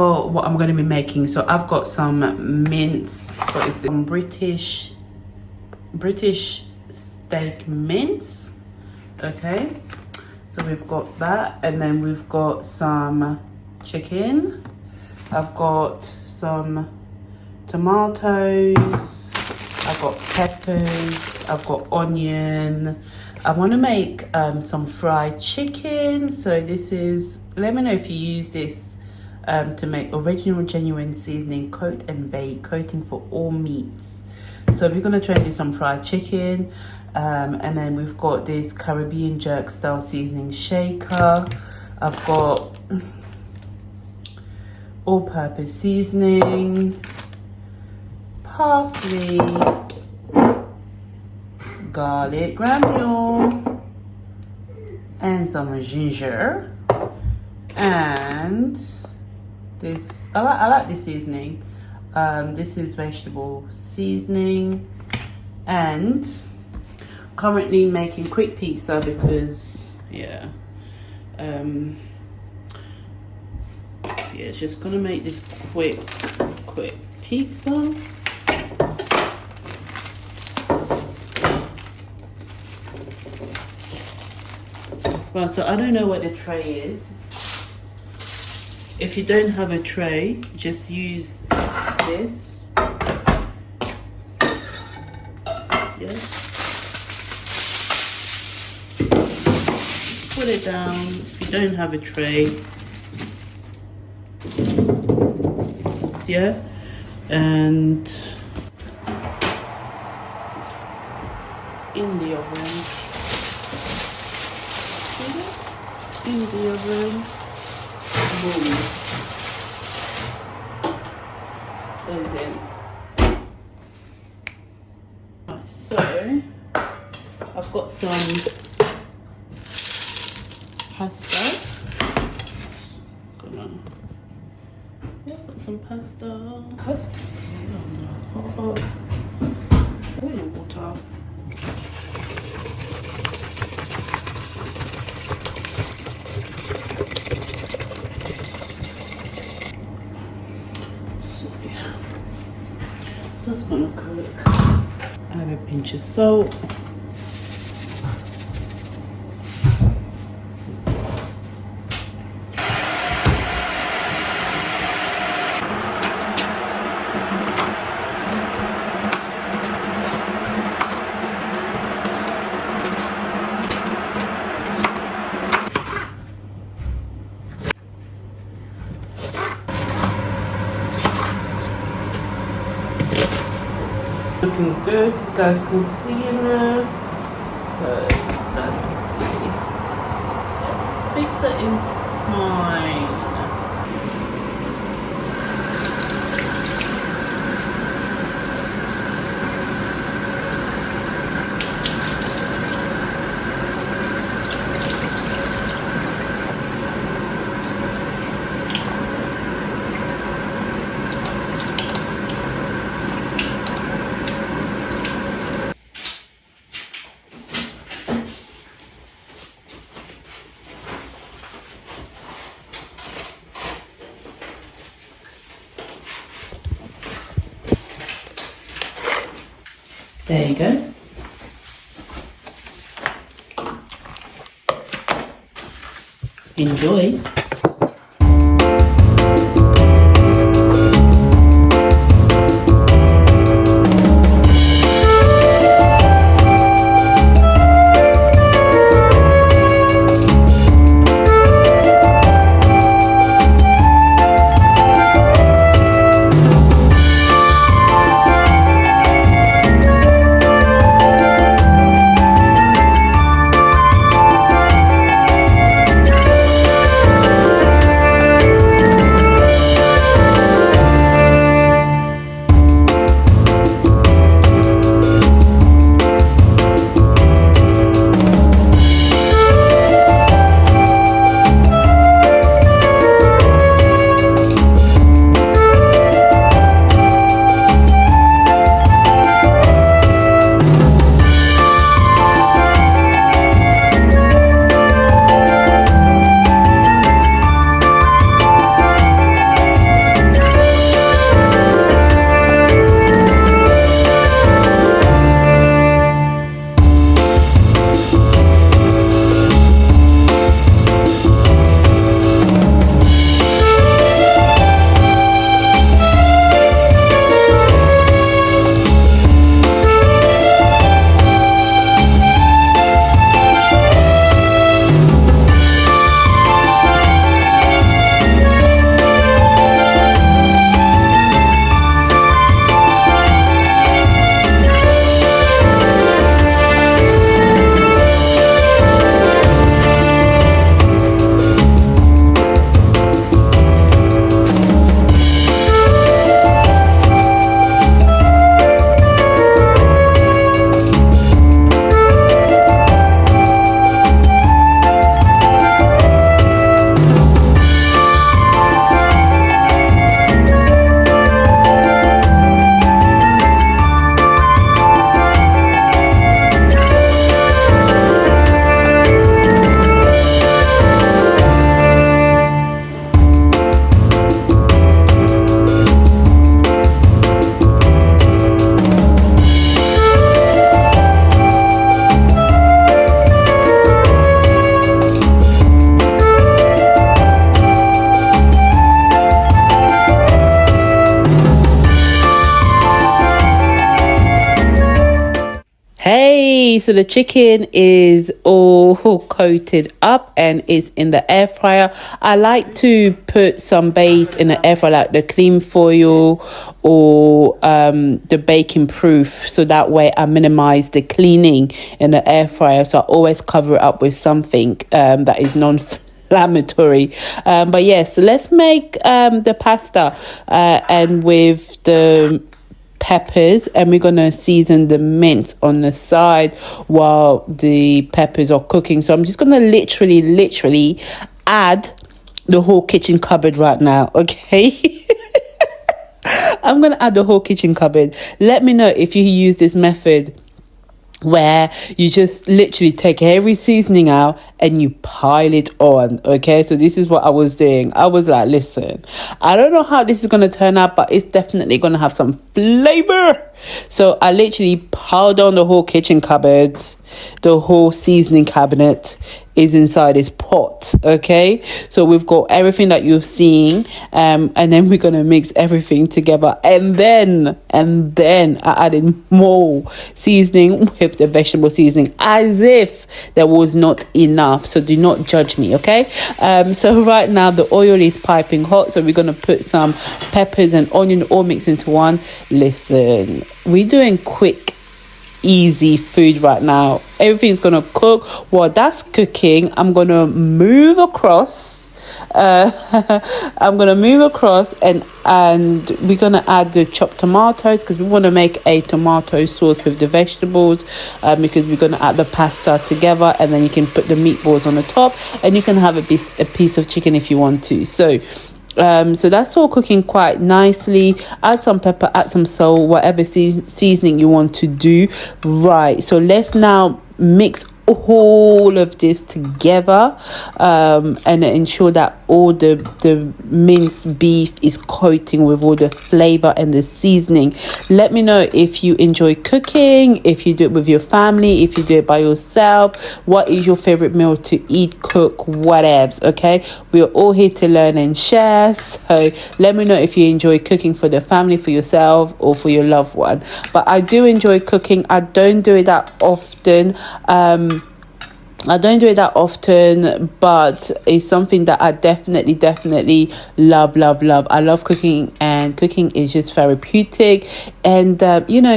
What I'm going to be making, so I've got some mince, what is this, British steak mince. Okay, so we've got that, and then we've got some chicken. I've got some tomatoes, I've got peppers, I've got onion. I want to make some fried chicken. So this is, let me know if you use this to make original genuine seasoning coat and bake coating for all meats. So we're going to try and do some fried chicken, and then we've got this Caribbean jerk style seasoning shaker. I've got all-purpose seasoning, parsley, garlic granule, and some ginger, and this, I like this seasoning. This is vegetable seasoning, and currently making quick pizza because it's just gonna make this quick pizza. Well, so I don't know what the tray is. If you don't have a tray, just use this. Yes. Put it down. If you don't have a tray, yeah, and in the oven. In the oven. Boom. Goes in. Right, so I've got some pasta. Got some pasta. Boil water. That's gonna cook. I have a pinch of salt. Looking good, you guys can see in there. So you guys can see. Pizza is fine. There you go. Enjoy. Hey, so the chicken is all coated up and is in the air fryer. I like to put some base in the air fryer, like the clean foil or the baking proof, so that way I minimize the cleaning in the air fryer. So I always cover it up with something that is non-inflammatory. But yes, so let's make the pasta and with the peppers, and we're gonna season the mint on the side while the peppers are cooking. So I'm just gonna literally add the whole kitchen cupboard right now, okay? I'm gonna add the whole kitchen cupboard. Let me know if you use this method where you just literally take every seasoning out and you pile it on. Okay, so this is what I was doing. I was like, listen, I don't know how this is going to turn out, but it's definitely going to have some flavor. So I literally piled on the whole kitchen cupboard. The whole seasoning cabinet is inside this pot. Okay, so we've got everything that you're seeing, and then we're gonna mix everything together, and then I added more seasoning with the vegetable seasoning, as if there was not enough. So do not judge me, okay? So right now the oil is piping hot, so we're gonna put some peppers and onion all mixed into one. Listen, we're doing quick, easy food right now. Everything's gonna cook. While that's cooking, I'm gonna move across. I'm gonna move across and we're gonna add the chopped tomatoes, because we want to make a tomato sauce with the vegetables, because we're gonna add the pasta together, and then you can put the meatballs on the top, and you can have a piece of chicken if you want to. So that's all cooking quite nicely. Add some pepper, add some salt, whatever seasoning you want to do. Right, so let's now mix all of this together, and ensure that all the minced beef is coating with all the flavor and the seasoning. Let me know if you enjoy cooking, if you do it with your family, if you do it by yourself. What is your favorite meal to eat, cook, whatever? Okay, we're all here to learn and share. So let me know if you enjoy cooking for the family, for yourself, or for your loved one. But I do enjoy cooking. I don't do it that often. But it's something that I definitely love. I love cooking, and cooking is just therapeutic. And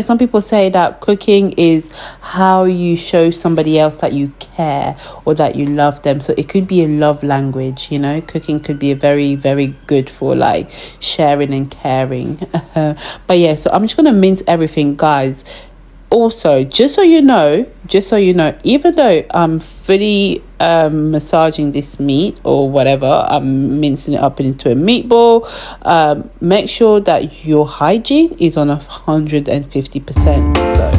some people say that cooking is how you show somebody else that you care or that you love them. So it could be a love language. Cooking could be a very, very good for like sharing and caring. But yeah, so I'm just gonna mince everything, guys. Also, just so you know, even though I'm fully massaging this meat or whatever, I'm mincing it up into a meatball, make sure that your hygiene is on 150%. So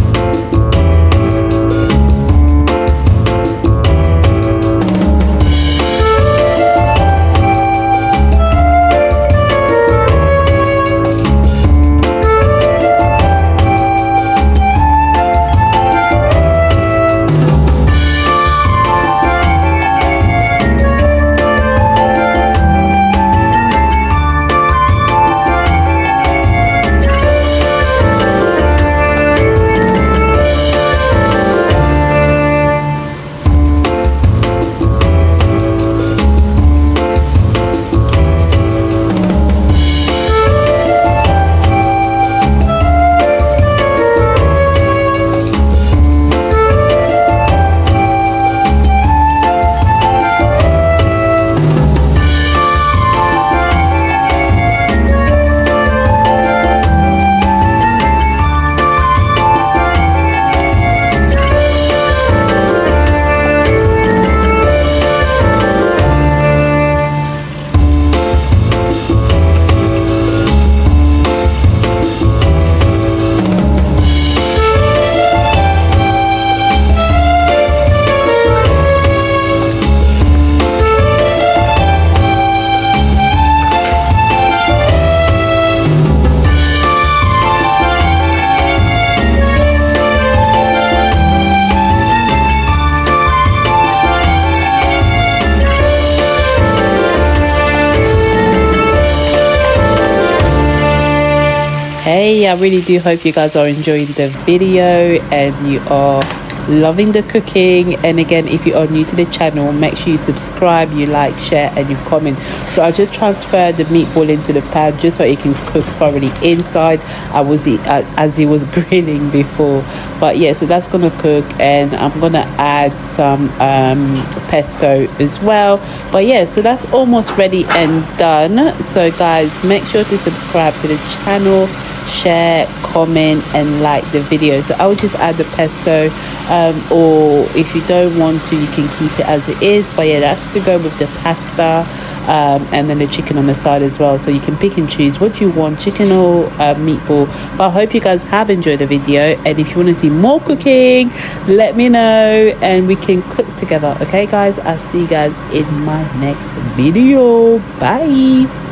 hey, I really do hope you guys are enjoying the video and you are loving the cooking. And again, if you are new to the channel, make sure you subscribe, you like, share, and you comment. So I just transferred the meatball into the pan just so it can cook thoroughly inside. As it was grilling before. But yeah, so that's gonna cook, and I'm gonna add some pesto as well. But yeah, so that's almost ready and done. So guys, make sure to subscribe to the channel, share, comment, and like the video. So I will just add the pesto, or if you don't want to, you can keep it as it is. But yeah, that's to go with the pasta, and then the chicken on the side as well. So you can pick and choose what you want, chicken or meatball. But I hope you guys have enjoyed the video, and if you want to see more cooking, let me know and we can cook together. Okay guys, I'll see you guys in my next video. Bye.